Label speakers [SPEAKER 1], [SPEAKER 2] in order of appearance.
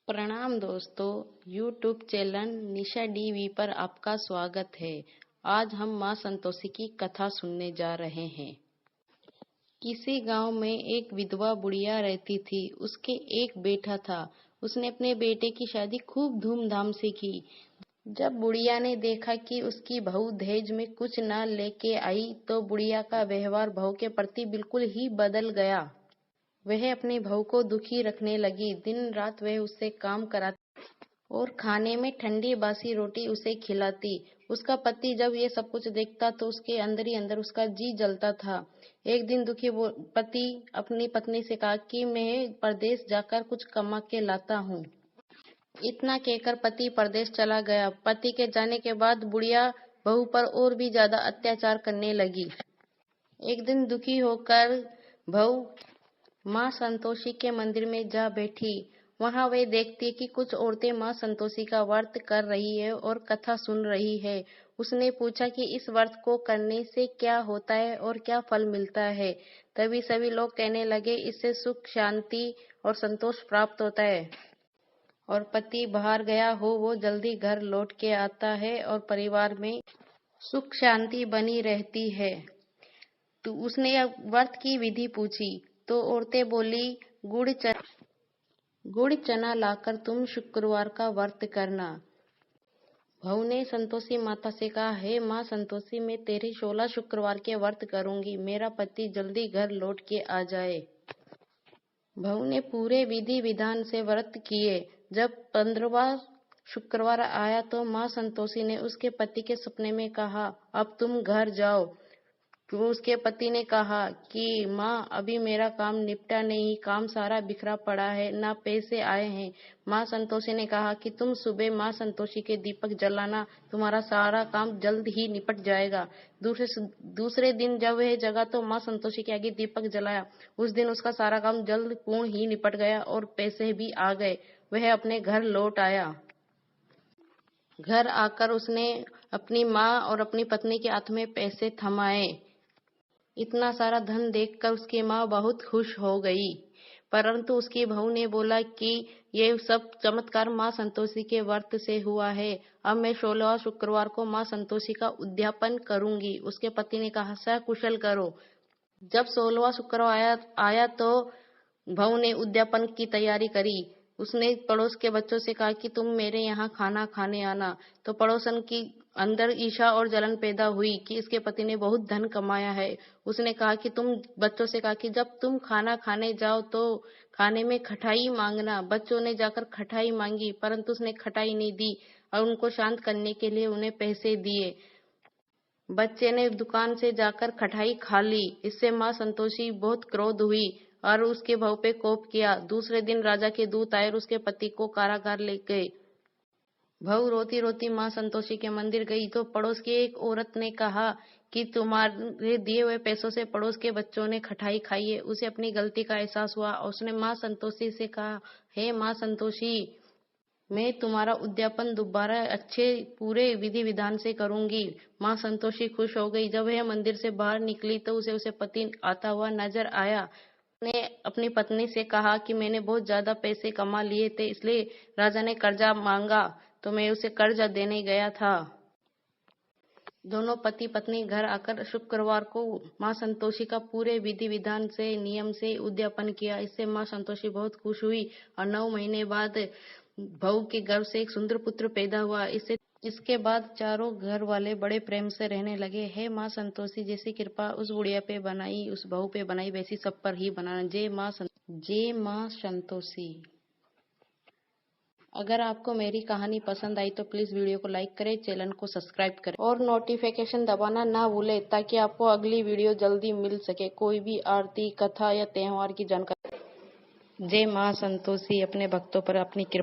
[SPEAKER 1] प्रणाम दोस्तों, YouTube channel निशा DV पर आपका स्वागत है। आज हम माँ संतोषी की कथा सुनने जा रहे हैं। किसी गांव में एक विधवा बुढ़िया रहती थी। उसके एक बेटा था। उसने अपने बेटे की शादी खूब धूमधाम से की। जब बुढ़िया ने देखा कि उसकी बहू दहेज में कुछ न लेके आई, तो बुढ़िया का व्यवहार बहू के प्रति बिल्कुल ही बदल गया। वह अपनी बहू को दुखी रखने लगी। दिन रात वह उससे काम कराती और खाने में ठंडी बासी रोटी उसे खिलाती। उसका पति जब ये सब कुछ देखता तो उसके अंदर ही अंदर उसका जी जलता था। एक दिन दुखी पति अपनी पत्नी से कहा कि मैं परदेश जाकर कुछ कमा के लाता हूँ। इतना कहकर पति परदेश चला गया। पति के जाने के बाद बुढ़िया बहू पर और भी ज्यादा अत्याचार करने लगी। एक दिन दुखी होकर बहू माँ संतोषी के मंदिर में जा बैठी। वहां वे देखती कि कुछ औरतें माँ संतोषी का व्रत कर रही है और कथा सुन रही है। उसने पूछा कि इस व्रत को करने से क्या होता है और क्या फल मिलता है। तभी सभी लोग कहने लगे, इससे सुख, शांति और संतोष प्राप्त होता है और पति बाहर गया हो वो जल्दी घर लौट के आता है और परिवार में सुख शांति बनी रहती है। तो उसने व्रत की विधि पूछी तो औरतें बोली, गुड़ चना लाकर तुम शुक्रवार का व्रत करना। बहू ने संतोषी माता से कहा, हे माँ संतोषी, मैं तेरे 16 शुक्रवार के व्रत करूंगी। मेरा पति जल्दी घर लौट के आ जाए। बहू ने पूरे विधि विधान से व्रत किए। जब 15वां शुक्रवार आया तो माँ संतोषी ने उसके पति के सपने में कहा, अब तुम घर जाओ। तो उसके पति ने कहा कि माँ, अभी मेरा काम निपटा नहीं, काम सारा बिखरा पड़ा है, ना पैसे आए हैं। माँ संतोषी ने कहा कि तुम सुबह माँ संतोषी के दीपक जलाना, तुम्हारा सारा काम जल्द ही निपट जाएगा। दूसरे दिन जब वह जगा तो माँ संतोषी के आगे दीपक जलाया। उस दिन उसका सारा काम जल्द पूर्ण ही निपट गया और पैसे भी आ गए। वह अपने घर लौट आया। घर आकर उसने अपनी माँ और अपनी पत्नी के हाथ में पैसे थमाए। इतना सारा धन देखकर उसकी माँ बहुत खुश हो गई, परंतु उसकी बहू ने बोला कि ये सब चमत्कार माँ संतोषी के व्रत से हुआ है। अब मैं 16वां शुक्रवार को माँ संतोषी का उद्यापन करूंगी। उसके पति ने कहा, सकुशल करो। जब 16वां शुक्रवार आया तो बहू ने उद्यापन की तैयारी करी। उसने पड़ोस के बच्चों से कहा कि तुम मेरे यहाँ खाना खाने आना। तो पड़ोसन की अंदर ईर्ष्या और जलन पैदा हुई कि इसके पति ने बहुत धन कमाया है। उसने कहा कि तुम बच्चों से कहा कि जब तुम खाना खाने जाओ तो खाने में खटाई मांगना। बच्चों ने जाकर खटाई मांगी, परंतु उसने खटाई नहीं दी और उनको शांत करने के लिए उन्हें पैसे दिए। बच्चे ने दुकान से जाकर खटाई खा ली। इससे माँ संतोषी बहुत क्रोध हुई और उसके बहू पे कोप किया। दूसरे दिन राजा के दूत आए और उसके पति को कारागार ले गए। बहू रोती रोती माँ संतोषी के मंदिर गई तो पड़ोस की एक औरत ने कहा कि तुम्हारे दिए हुए पैसों से पड़ोस के बच्चों ने खटाई खाई है। उसे अपनी गलती का एहसास हुआ और उसने माँ संतोषी से कहा, हे माँ संतोषी, मैं तुम्हारा उद्यापन दोबारा अच्छे पूरे विधि विधान से करूंगी। माँ संतोषी खुश हो गई। जब वह मंदिर से बाहर निकली तो उसे पति आता हुआ नजर आया। उसने अपनी पत्नी से कहा कि मैंने बहुत ज्यादा पैसे कमा लिए थे, इसलिए राजा ने कर्जा मांगा तो मैं उसे कर्जा देने गया था। दोनों पति पत्नी घर आकर शुक्रवार को माँ संतोषी का पूरे विधि विधान से नियम से उद्यापन किया। इससे माँ संतोषी बहुत खुश हुई और 9 महीने बाद बहू के गर्भ से एक सुंदर पुत्र पैदा हुआ। इसके बाद चारों घर वाले बड़े प्रेम से रहने लगे। हे माँ संतोषी, जैसी कृपा उस बुढ़िया पे बनाई, उस बहू पे बनाई, वैसी सब पर ही बनाना। जय माँ संतोषी। अगर आपको मेरी कहानी पसंद आई तो प्लीज वीडियो को लाइक करें, चैनल को सब्सक्राइब करें और नोटिफिकेशन दबाना ना भूलें ताकि आपको अगली वीडियो जल्दी मिल सके। कोई भी आरती, कथा या त्योहार की जानकारी। जय माँ संतोषी अपने भक्तों पर अपनी कृपा